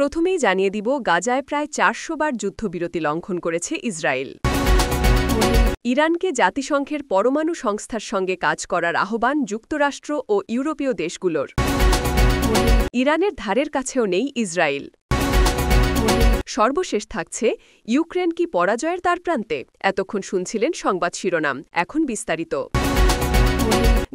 প্রথমেই জানিয়ে দিব গাজায় প্রায় ৪০০ বার যুদ্ধবিরতি লঙ্ঘন করেছে ইসরায়েল। ইরানকে জাতিসংঘের পরমাণু সংস্থার সঙ্গে কাজ করার আহ্বান যুক্তরাষ্ট্র ও ইউরোপীয় দেশগুলোর। ইরানের ধারের কাছেও নেই ইসরায়েল। সর্বশেষ থাকছে ইউক্রেন কি পরাজয়ের দ্বারপ্রান্তে? এতক্ষণ শুনছিলেন সংবাদ শিরোনাম, এখন বিস্তারিত।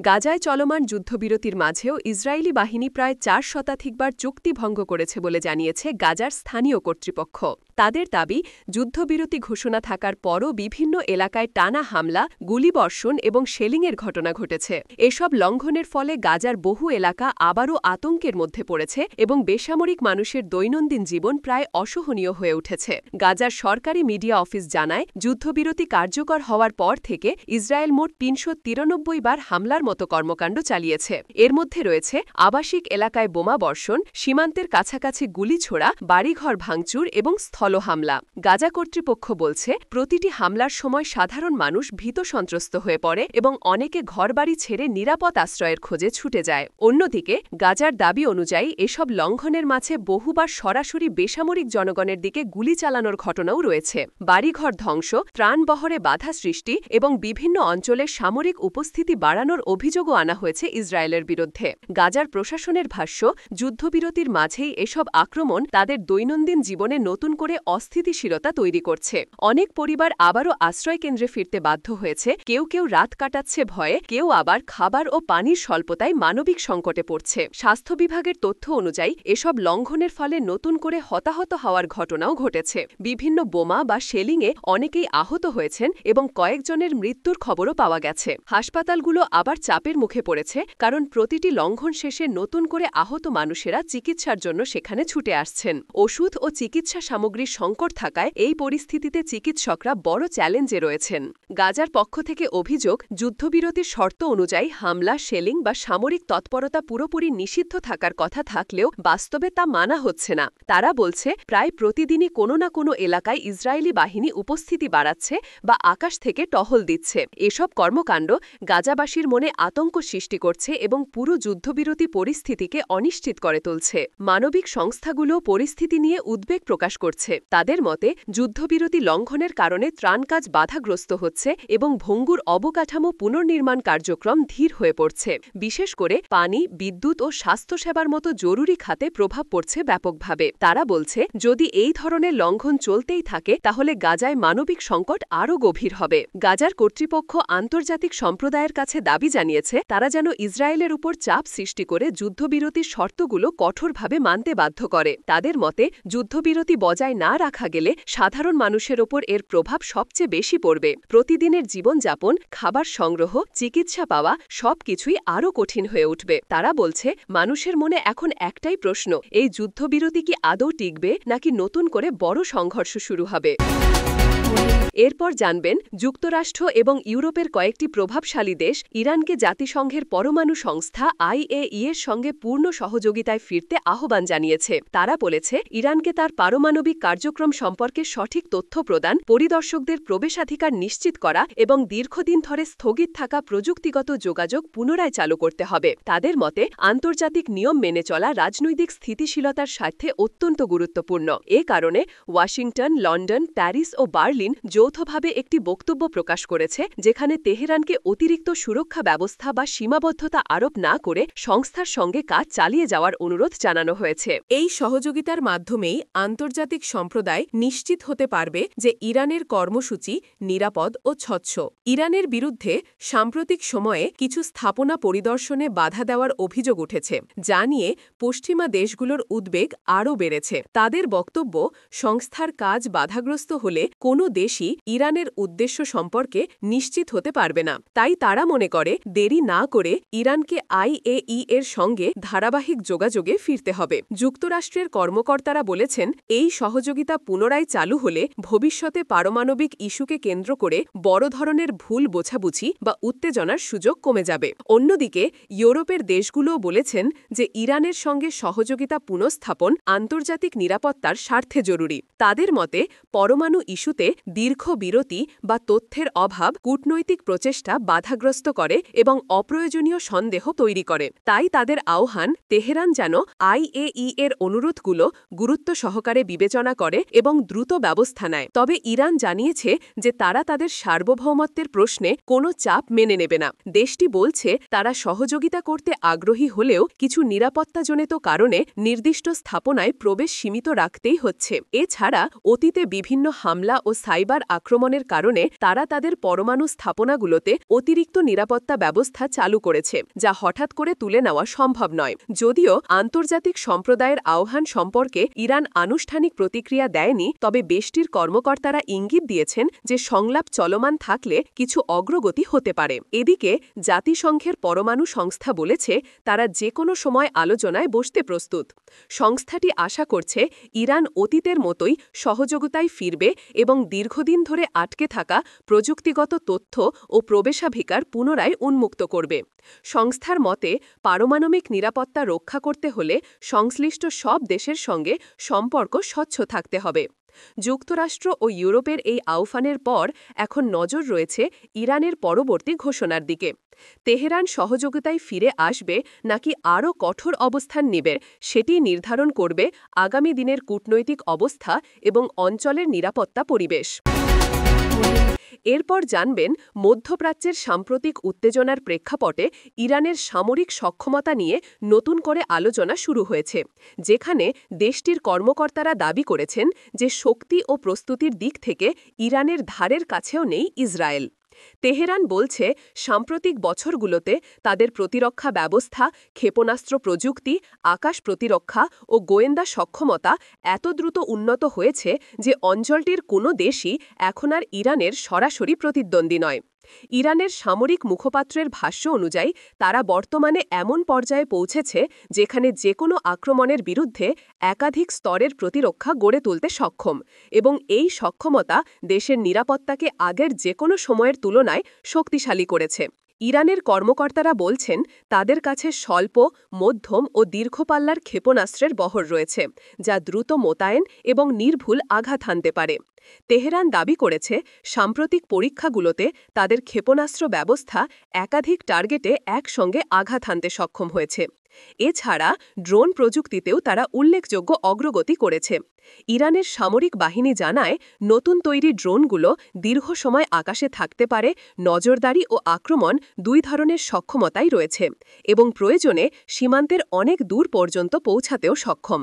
গাজায় চলমান যুদ্ধবিরতির মাঝেও ইসরায়েলি বাহিনী প্রায় ৪ শতাধিকবার চুক্তি ভঙ্গ করেছে বলে জানিয়েছে গাজার স্থানীয় কর্তৃপক্ষ। তাদের দাবি, যুদ্ধবিরতি ঘোষণা থাকার পরও বিভিন্ন এলাকায় টানা হামলা, গুলিবর্ষণ এবং শেলিংয়ের ঘটনা ঘটেছে। এসব লঙ্ঘনের ফলে গাজার বহু এলাকা আবারও আতঙ্কের মধ্যে পড়েছে এবং বেসামরিক মানুষের দৈনন্দিন জীবন প্রায় অসহনীয় হয়ে উঠেছে। গাজার সরকারি মিডিয়া অফিস জানায়, যুদ্ধবিরতি কার্যকর হওয়ার পর থেকে ইসরায়েল মোট ৩৯৩ বার হামলার মতো কর্মকাণ্ড চালিয়েছে। এর মধ্যে রয়েছে আবাসিক এলাকায় বোমা বর্ষণ, সীমান্তের কাছাকাছি গুলি ছোড়া, বাড়িঘর ভাঙচুর এবং স্থল হামলা। গাজা কর্তৃপক্ষ বলছে, প্রতিটি হামলার সময় সাধারণ মানুষ ভীত সন্ত্রস্ত হয়ে পড়ে এবং অনেকে ঘরবাড়ি ছেড়ে নিরাপদ আশ্রয়ের খোঁজে ছুটে যায়। অন্যদিকে গাজার দাবি অনুযায়ী এসব লঙ্ঘনের মাঝে বহুবার সরাসরি বেসামরিক জনগণের দিকে গুলি চালানোর ঘটনাও রয়েছে। বাড়িঘর ধ্বংস, ত্রাণবহরে বাধা সৃষ্টি এবং বিভিন্ন অঞ্চলে সামরিক উপস্থিতি বাড়ানোর অভিযোগও আনা হয়েছে ইসরায়েলের বিরুদ্ধে। গাজার প্রশাসনের ভাষ্য, যুদ্ধবিরতির মাঝেই এসব আক্রমণ তাদের দৈনন্দিন জীবনে নতুন করে অস্থিতিশীলতা তৈরি করছে। অনেক পরিবার আবারও আশ্রয়কেন্দ্রে ফিরতে বাধ্য হয়েছে, কেউ কেউ রাত কাটাচ্ছে ভয়ে, কেউ আবার খাবার ও পানির স্বল্পতায় মানবিক সংকটে পড়ছে। স্বাস্থ্য বিভাগের তথ্য অনুযায়ী এসব লঙ্ঘনের ফলে নতুন করে হতাহত হওয়ার ঘটনাও ঘটেছে। বিভিন্ন বোমা বা শেলিংয়ে অনেকেই আহত হয়েছেন এবং কয়েকজনের মৃত্যুর খবরও পাওয়া গেছে। হাসপাতালগুলো আবার চাপের মুখে পড়েছে, কারণ প্রতিটি লঙ্ঘন শেষে নতুন করে আহত মানুষেরা চিকিৎসার জন্য সেখানে ছুটে আসছেন। ওষুধ ও চিকিৎসা সামগ্রীর সংকট থাকায় এই পরিস্থিতিতে চিকিৎসকরা বড় চ্যালেঞ্জে রয়েছেন। গাজার পক্ষ থেকে অভিযোগ, যুদ্ধবিরতির শর্ত অনুযায়ী হামলা, শেলিং বা সামরিক তৎপরতা পুরোপুরি নিষিদ্ধ থাকার কথা থাকলেও বাস্তবে তা মানা হচ্ছে না। তারা বলছে, প্রায় প্রতিদিনই কোনো না কোনো এলাকায় ইসরায়েলি বাহিনী উপস্থিতি বাড়াচ্ছে বা আকাশ থেকে টহল দিচ্ছে। এসব কর্মকাণ্ড গাজাবাসীর মনে আতঙ্ক সৃষ্টি করছে এবং পুরো যুদ্ধবিরতি পরিস্থিতিকে অনিশ্চিত করে তুলছে। মানবিক সংস্থাগুলো পরিস্থিতি নিয়ে উদ্বেগ প্রকাশ করছে। তাদের মতে, যুদ্ধবিরতি লঙ্ঘনের কারণে ত্রাণকাজ বাধাগ্রস্ত হচ্ছে এবং ভঙ্গুর অবকাঠামো পুনর্নির্মাণ কার্যক্রম ধীর হয়ে পড়ছে। বিশেষ করে পানি, বিদ্যুৎ ও স্বাস্থ্যসেবার মতো জরুরি খাতে প্রভাব পড়ছে ব্যাপকভাবে। তারা বলছে, যদি এই ধরনের লঙ্ঘন চলতেই থাকে তাহলে গাজায় মানবিক সংকট আরও গভীর হবে। গাজার কর্তৃপক্ষ আন্তর্জাতিক সম্প্রদায়ের কাছে দাবি জানিয়েছে, তারা যেন ইসরায়েলের উপর চাপ সৃষ্টি করে যুদ্ধবিরতির শর্তগুলো কঠোরভাবে মানতে বাধ্য করে। তাদের মতে, যুদ্ধবিরতি বজায় না রাখা গেলে সাধারণ মানুষের ওপর এর প্রভাব সবচেয়ে বেশি পড়বে। প্রতিদিনের জীবনযাপন, খাবার সংগ্রহ, চিকিৎসা পাওয়া সবকিছুই আরও কঠিন হয়ে উঠবে। তারা বলছে, মানুষের মনে এখন একটাই প্রশ্ন, এই যুদ্ধবিরতি কি আদৌ টিকবে নাকি নতুন করে বড় সংঘর্ষ শুরু হবে? এরপর জানবেন, যুক্তরাষ্ট্র এবং ইউরোপের কয়েকটি প্রভাবশালী দেশ ইরানকে জাতিসংঘের পরমাণু সংস্থা IAEA এর সঙ্গে পূর্ণ সহযোগিতায় ফিরতে আহ্বান জানিয়েছে। তারা বলেছে, ইরানকে তার পারমাণবিক কার্যক্রম সম্পর্কে সঠিক তথ্য প্রদান, পরিদর্শকদের প্রবেশাধিকার নিশ্চিত করা এবং দীর্ঘদিন ধরে স্থগিত থাকা প্রযুক্তিগত যোগাযোগ পুনরায় চালু করতে হবে। তাদের মতে, আন্তর্জাতিক নিয়ম মেনে চলা রাজনৈতিক স্থিতিশীলতার স্বার্থে অত্যন্ত গুরুত্বপূর্ণ। এ কারণে ওয়াশিংটন, লন্ডন, প্যারিস ও বার্লিন যৌথভাবে একটি বক্তব্য প্রকাশ করেছে, যেখানে তেহরানকে অতিরিক্ত সুরক্ষা ব্যবস্থা বা সীমাবদ্ধতা আরোপ না করে সংস্থার সঙ্গে কাজ চালিয়ে যাওয়ার অনুরোধ জানানো হয়েছে। এই সহযোগিতার মাধ্যমেই আন্তর্জাতিক সম্প্রদায় নিশ্চিত হতে পারবে যে ইরানের কর্মসূচি নিরাপদ ও স্বচ্ছ। ইরানের বিরুদ্ধে সাম্প্রতিক সময়ে কিছু স্থাপনা পরিদর্শনে বাধা দেওয়ার অভিযোগ উঠেছে, যা নিয়ে পশ্চিমা দেশগুলোর উদ্বেগ আরও বেড়েছে। তাদের বক্তব্য, সংস্থার কাজ বাধাগ্রস্ত হলে কোনো দেশই ইরানের উদ্দেশ্য সম্পর্কে নিশ্চিত হতে পারবে না। তাই তারা মনে করে, দেরি না করে ইরানকে IAEA এর সঙ্গে ধারাবাহিক যোগাযোগে ফিরতে হবে। যুক্তরাষ্ট্রের কর্মকর্তারা বলেছেন, এই সহযোগিতা পুনরায় চালু হলে ভবিষ্যতে পারমাণবিক ইস্যুকে কেন্দ্র করে বড় ধরনের ভুল বোঝাবুঝি বা উত্তেজনার সুযোগ কমে যাবে। অন্যদিকে ইউরোপের দেশগুলোও বলেছেন যে ইরানের সঙ্গে সহযোগিতা পুনঃস্থাপন আন্তর্জাতিক নিরাপত্তার স্বার্থে জরুরি। তাদের মতে, পরমাণু ইস্যুতে দীর্ঘ বিরতি বা তথ্যের অভাব কূটনৈতিক প্রচেষ্টা বাধাগ্রস্ত করে এবং অপ্রয়োজনীয় সন্দেহ তৈরি করে। তাই তাদের আহ্বান, তেহরান যেন IAEA এর অনুরোধগুলো গুরুত্ব সহকারে বিবেচনা করে এবং দ্রুত ব্যবস্থা নেয়। তবে ইরান জানিয়েছে যে তারা তাদের সার্বভৌমত্বের প্রশ্নে কোনো চাপ মেনে নেবে না। দেশটি বলছে তারা সহযোগিতা করতে আগ্রহী হলেও কিছু নিরাপত্তাজনিত কারণে নির্দিষ্ট স্থাপনায় প্রবেশ সীমিত রাখতেই হচ্ছে। এছাড়া অতীতে বিভিন্ন হামলা ও সাইবার আক্রমণের কারণে তারা তাদের পরমাণু স্থাপনাগুলোতে অতিরিক্ত নিরাপত্তা ব্যবস্থা চালু করেছে, যা হঠাৎ করে তুলে নেওয়া সম্ভব নয়। যদিও আন্তর্জাতিক সম্প্রদায়ের আহ্বান সম্পর্কে ইরান আনুষ্ঠানিক প্রতিক্রিয়া দেয়নি, তবে দেশটির কর্মকর্তারা ইঙ্গিত দিয়েছেন যে সংলাপ চলমান থাকলে কিছু অগ্রগতি হতে পারে। এদিকে জাতিসংঘের পরমাণু সংস্থা বলেছে তারা যে কোনো সময় আলোচনায় বসতে প্রস্তুত। সংস্থাটি আশা করছে ইরান অতীতের মতোই সহযোগিতায় ফিরবে এবং দীর্ঘদিন ধরে আটকে থাকা প্রযুক্তিগত তথ্য ও প্রবেশাধিকার পুনরায় উন্মুক্ত করবে। সংস্থার মতে পারমাণবিক নিরাপত্তা রক্ষা করতে হলে সংশ্লিষ্ট সব দেশের সঙ্গে সম্পর্ক স্বচ্ছ থাকতে হবে। যুক্তরাষ্ট্র ও ইউরোপের এই আহ্বানের পর এখন নজর রয়েছে ইরানের পরবর্তী ঘোষণার দিকে। তেহরান সহযোগিতায় ফিরে আসবে নাকি আরও কঠোর অবস্থান নেবে, সেটি নির্ধারণ করবে আগামী দিনের কূটনৈতিক অবস্থা এবং অঞ্চলের নিরাপত্তা পরিবেশ। এরপর জানবেন মধ্যপ্রাচ্যের সাম্প্রতিক উত্তেজনার প্রেক্ষাপটে ইরানের সামরিক সক্ষমতা নিয়ে নতুন করে আলোচনা শুরু হয়েছে, যেখানে দেশটির কর্মকর্তারা দাবি করেছেন যে শক্তি ও প্রস্তুতির দিক থেকে ইরানের ধারের কাছেও নেই ইসরায়েল। তেহরান বলছে সাম্প্রতিক বছরগুলোতে তাদের প্রতিরক্ষা ব্যবস্থা, ক্ষেপণাস্ত্র প্রযুক্তি, আকাশ প্রতিরক্ষা ও গোয়েন্দা সক্ষমতা এত দ্রুত উন্নত হয়েছে যে অঞ্চলটির কোনো দেশই এখন আর ইরানের সরাসরি প্রতিদ্বন্দ্বী নয়। ইরানের সামরিক মুখপাত্রের ভাষ্য অনুযায়ী তারা বর্তমানে এমন পর্যায়ে পৌঁছেছে যেখানে যে কোনো আক্রমণের বিরুদ্ধে একাধিক স্তরের প্রতিরক্ষা গড়ে তুলতে সক্ষম, এবং এই সক্ষমতা দেশের নিরাপত্তাকে আগের যে কোনো সময়ের তুলনায় শক্তিশালী করেছে। ইরানের কর্মকর্তারা বলছেন তাদের কাছে স্বল্প, মধ্যম ও দীর্ঘপাল্লার ক্ষেপণাস্ত্রের বহর রয়েছে, যা দ্রুত মোতায়েন এবং নির্ভুল আঘাত হানতে পারে। তেহরান দাবি করেছে সাম্প্রতিক পরীক্ষাগুলোতে তাদের ক্ষেপণাস্ত্র ব্যবস্থা একাধিক টার্গেটে একসঙ্গে আঘাত হানতে সক্ষম হয়েছে। এছাড়া ড্রোন প্রযুক্তিতেও তারা উল্লেখযোগ্য অগ্রগতি করেছে। ইরানের সামরিক বাহিনী জানায় নতুন তৈরি ড্রোনগুলো দীর্ঘ সময় আকাশে থাকতে পারে, নজরদারি ও আক্রমণ দুই ধরনের সক্ষমতাই রয়েছে এবং প্রয়োজনে সীমান্তের অনেক দূর পর্যন্ত পৌঁছাতেও সক্ষম।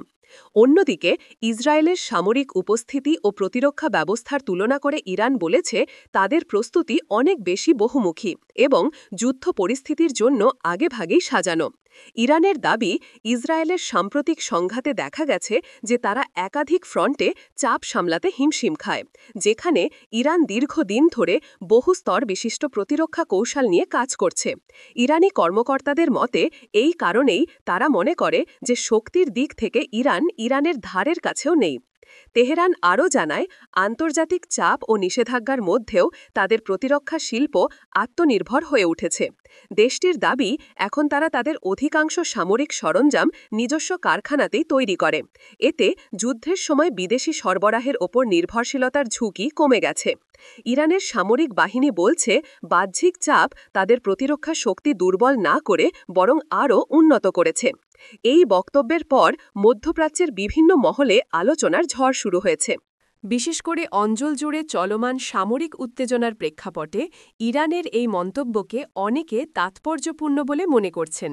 অন্যদিকে ইসরায়েলের সামরিক উপস্থিতি ও প্রতিরক্ষা ব্যবস্থার তুলনা করে ইরান বলেছে তাদের প্রস্তুতি অনেক বেশি বহুমুখী এবং যুদ্ধ পরিস্থিতির জন্য আগেভাগেই সাজানো। ইরানের দাবি ইসরায়েলের সাম্প্রতিক সংঘাতে দেখা গেছে যে তারা একাধিক ফ্রন্টে চাপ সামলাতে হিমশিম খায়, যেখানে ইরান দীর্ঘদিন ধরে বহু স্তর বিশিষ্ট প্রতিরক্ষা কৌশল নিয়ে কাজ করছে। ইরানি কর্মকর্তাদের মতে এই কারণেই তারা মনে করে যে শক্তির দিক থেকে ইরানের ধারের কাছেও নেই। তেহরান আরও জানায় আন্তর্জাতিক চাপ ও নিষেধাজ্ঞার মধ্যেও তাদের প্রতিরক্ষা শিল্প আত্মনির্ভর হয়ে উঠেছে। দেশটির দাবি এখন তারা তাদের অধিকাংশ সামরিক সরঞ্জাম নিজস্ব কারখানাতেই তৈরি করে। এতে যুদ্ধের সময় বিদেশি সরবরাহের ওপর নির্ভরশীলতার ঝুঁকি কমে গেছে। ইরানের সামরিক বাহিনী বলছে বাহ্যিক চাপ তাদের প্রতিরক্ষা শক্তি দুর্বল না করে বরং আরও উন্নত করেছে। এই বক্তব্যের পর মধ্যপ্রাচ্যের বিভিন্ন মহলে আলোচনার ঝড় শুরু হয়েছে। বিশেষ করে অঞ্চল জুড়ে চলমান সামরিক উত্তেজনার প্রেক্ষাপটে ইরানের এই মন্তব্যকে অনেকে তাৎপর্যপূর্ণ বলে মনে করছেন,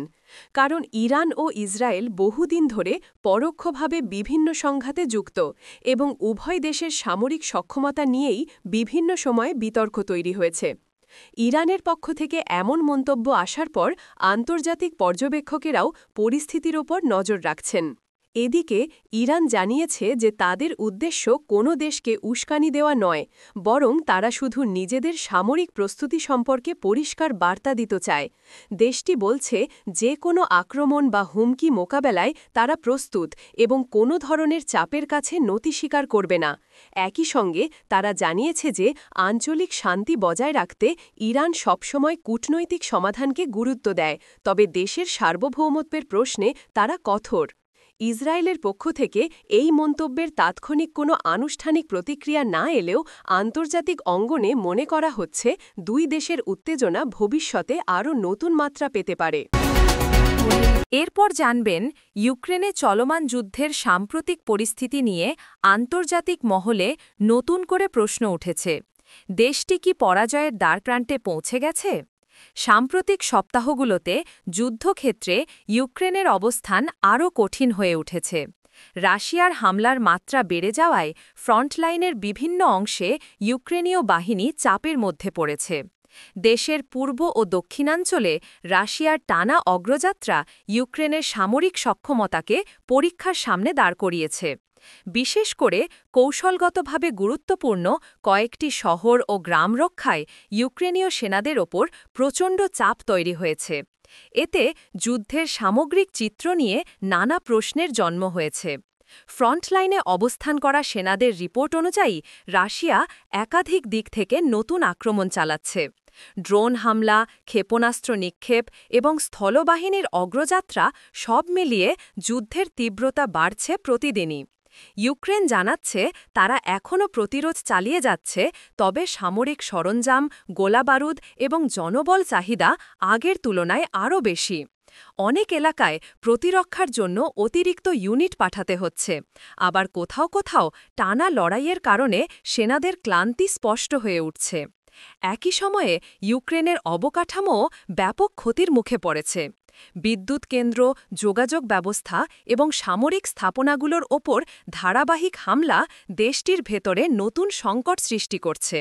কারণ ইরান ও ইসরায়েল বহুদিন ধরে পরোক্ষভাবে বিভিন্ন সংঘাতে যুক্ত এবং উভয় দেশের সামরিক সক্ষমতা নিয়েই বিভিন্ন সময়ে বিতর্ক তৈরি হয়েছে। ইরানের পক্ষ থেকে এমন মন্তব্য আসার পর আন্তর্জাতিক পর্যবেক্ষকেরাও পরিস্থিতির ওপর নজর রাখছেন। এদিকে ইরান জানিয়েছে যে তাদের উদ্দেশ্য কোনো দেশকে উস্কানি দেওয়া নয়, বরং তারা শুধু নিজেদের সামরিক প্রস্তুতি সম্পর্কে পরিষ্কার বার্তা দিতে চায়। দেশটি বলছে যে কোনো আক্রমণ বা হুমকি মোকাবেলায় তারা প্রস্তুত এবং কোনো ধরনের চাপের কাছে নতি স্বীকার করবে না। একই সঙ্গে তারা জানিয়েছে যে আঞ্চলিক শান্তি বজায় রাখতে ইরান সবসময় কূটনৈতিক সমাধানকে গুরুত্ব দেয়, তবে দেশের সার্বভৌমত্বের প্রশ্নে তারা কঠোর। ইসরায়েলের পক্ষ থেকে এই মন্তব্যের তাৎক্ষণিক কোনো আনুষ্ঠানিক প্রতিক্রিয়া না এলেও আন্তর্জাতিক অঙ্গনে মনে করা হচ্ছে দুই দেশের উত্তেজনা ভবিষ্যতে আরও নতুন মাত্রা পেতে পারে। এরপর জানবেন ইউক্রেনে চলমান যুদ্ধের সাম্প্রতিক পরিস্থিতি নিয়ে আন্তর্জাতিক মহলে নতুন করে প্রশ্ন উঠেছে। দেশটি কি পরাজয়ের দ্বারপ্রান্তে পৌঁছে গেছে? সাম্প্রতিক সপ্তাহগুলোতে যুদ্ধক্ষেত্রে ইউক্রেনের অবস্থান আরও কঠিন হয়ে উঠেছে। রাশিয়ার হামলার মাত্রা বেড়ে যাওয়ায় ফ্রন্টলাইনের বিভিন্ন অংশে ইউক্রেনীয় বাহিনী চাপের মধ্যে পড়েছে। দেশের পূর্ব ও দক্ষিণাঞ্চলে রাশিয়ার টানা অগ্রযাত্রা ইউক্রেনের সামরিক সক্ষমতাকে পরীক্ষার সামনে দাঁড় করিয়েছে। বিশেষ করে কৌশলগতভাবে গুরুত্বপূর্ণ কয়েকটি শহর ও গ্রাম রক্ষায় ইউক্রেনীয় সেনাদের ওপর প্রচণ্ড চাপ তৈরি হয়েছে। এতে যুদ্ধের সামগ্রিক চিত্র নিয়ে নানা প্রশ্নের জন্ম হয়েছে। ফ্রন্টলাইনে অবস্থান করা সেনাদের রিপোর্ট অনুযায়ী রাশিয়া একাধিক দিক থেকে নতুন আক্রমণ চালাচ্ছে। ড্রোন হামলা, ক্ষেপণাস্ত্র নিক্ষেপ এবং স্থলবাহিনীর অগ্রযাত্রা সব মিলিয়ে যুদ্ধের তীব্রতা বাড়ছে প্রতিদিনই। ইউক্রেন জানাচ্ছে তারা এখনও প্রতিরোধ চালিয়ে যাচ্ছে, তবে সামরিক সরঞ্জাম, গোলাবারুদ এবং জনবল চাহিদা আগের তুলনায় আরও বেশি। অনেক এলাকায় প্রতিরক্ষার জন্য অতিরিক্ত ইউনিট পাঠাতে হচ্ছে, আবার কোথাও কোথাও টানা লড়াইয়ের কারণে সেনাদের ক্লান্তি স্পষ্ট হয়ে উঠছে। একই সময়ে ইউক্রেনের অবকাঠামো ব্যাপক ক্ষতির মুখে পড়েছে। বিদ্যুৎ কেন্দ্র, যোগাযোগ ব্যবস্থা এবং সামরিক স্থাপনাগুলোর ওপর ধারাবাহিক হামলা দেশটির ভেতরে নতুন সংকট সৃষ্টি করছে।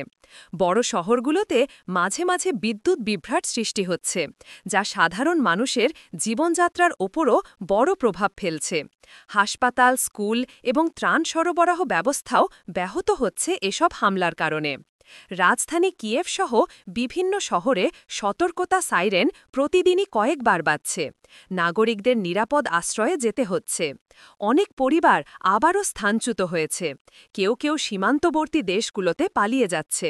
বড় শহরগুলোতে মাঝে মাঝে বিদ্যুৎ বিভ্রাট সৃষ্টি হচ্ছে, যা সাধারণ মানুষের জীবনযাত্রার ওপরও বড় প্রভাব ফেলছে। হাসপাতাল, স্কুল এবং ত্রাণ সরবরাহ ব্যবস্থাও ব্যাহত হচ্ছে এসব হামলার কারণে। রাজধানী কিয়েভ সহ বিভিন্ন শহরে সতর্কতা সাইরেন প্রতিদিনই কয়েকবার বাজছে। নাগরিকদের নিরাপদ আশ্রয়ে যেতে হচ্ছে। অনেক পরিবার আবারও স্থানচ্যুত হয়েছে। কেউ কেউ সীমান্তবর্তী দেশগুলোতে পালিয়ে যাচ্ছে।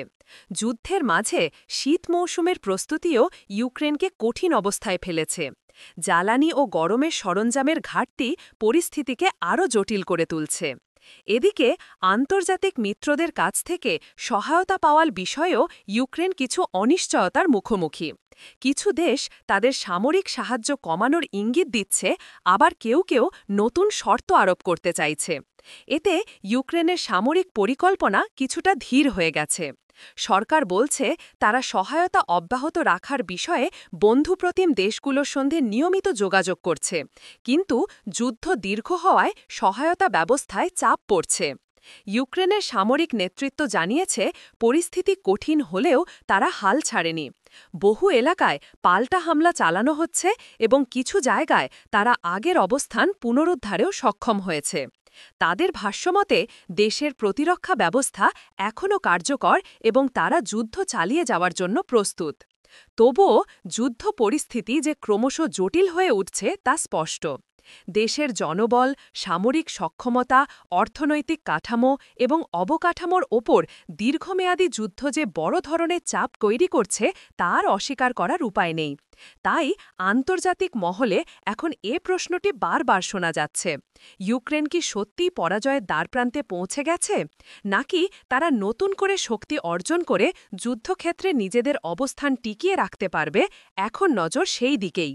যুদ্ধের মাঝে শীত মৌসুমের প্রস্তুতিও ইউক্রেনকে কঠিন অবস্থায় ফেলেছে। জ্বালানি ও গরমের সরঞ্জামের ঘাটতি পরিস্থিতিকে আরও জটিল করে তুলছে। এদিকে আন্তর্জাতিক মিত্রদের কাছ থেকে সহায়তা পাওয়ার বিষয়েও ইউক্রেন কিছু অনিশ্চয়তার মুখোমুখি। কিছু দেশ তাদের সামরিক সাহায্য কমানোর ইঙ্গিত দিচ্ছে, আবার কেউ কেউ নতুন শর্ত আরোপ করতে চাইছে। এতে ইউক্রেনের সামরিক পরিকল্পনা কিছুটা ধীর হয়ে গেছে। সরকার বলছে তারা সহায়তা অব্যাহত রাখার বিষয়ে বন্ধুপ্রতিম দেশগুলোর সঙ্গে নিয়মিত যোগাযোগ করছে, কিন্তু যুদ্ধ দীর্ঘ হওয়ায় সহায়তা ব্যবস্থায় চাপ পড়ছে। ইউক্রেনের সামরিক নেতৃত্ব জানিয়েছে পরিস্থিতি কঠিন হলেও তারা হাল ছাড়েনি। বহু এলাকায় পাল্টা হামলা চালানো হচ্ছে এবং কিছু জায়গায় তারা আগের অবস্থান পুনরুদ্ধারেও সক্ষম হয়েছে। তাদের ভাষ্যমতে দেশের প্রতিরক্ষা ব্যবস্থা এখনও কার্যকর এবং তারা যুদ্ধ চালিয়ে যাওয়ার জন্য প্রস্তুত। তবুও যুদ্ধ পরিস্থিতি যে ক্রমশ জটিল হয়ে উঠছে তা স্পষ্ট। দেশের জনবল, সামরিক সক্ষমতা, অর্থনৈতিক কাঠামো এবং অবকাঠামোর ওপর দীর্ঘমেয়াদী যুদ্ধ যে বড় ধরনের চাপ তৈরি করছে তার অস্বীকার করার উপায় নেই। তাই আন্তর্জাতিক মহলে এখন এ প্রশ্নটি বারবার শোনা যাচ্ছে, ইউক্রেন কি সত্যিই পরাজয়ের দ্বারপ্রান্তে পৌঁছে গেছে, নাকি তারা নতুন করে শক্তি অর্জন করে যুদ্ধক্ষেত্রে নিজেদের অবস্থান টিকিয়ে রাখতে পারবে? এখন নজর সেই দিকেই।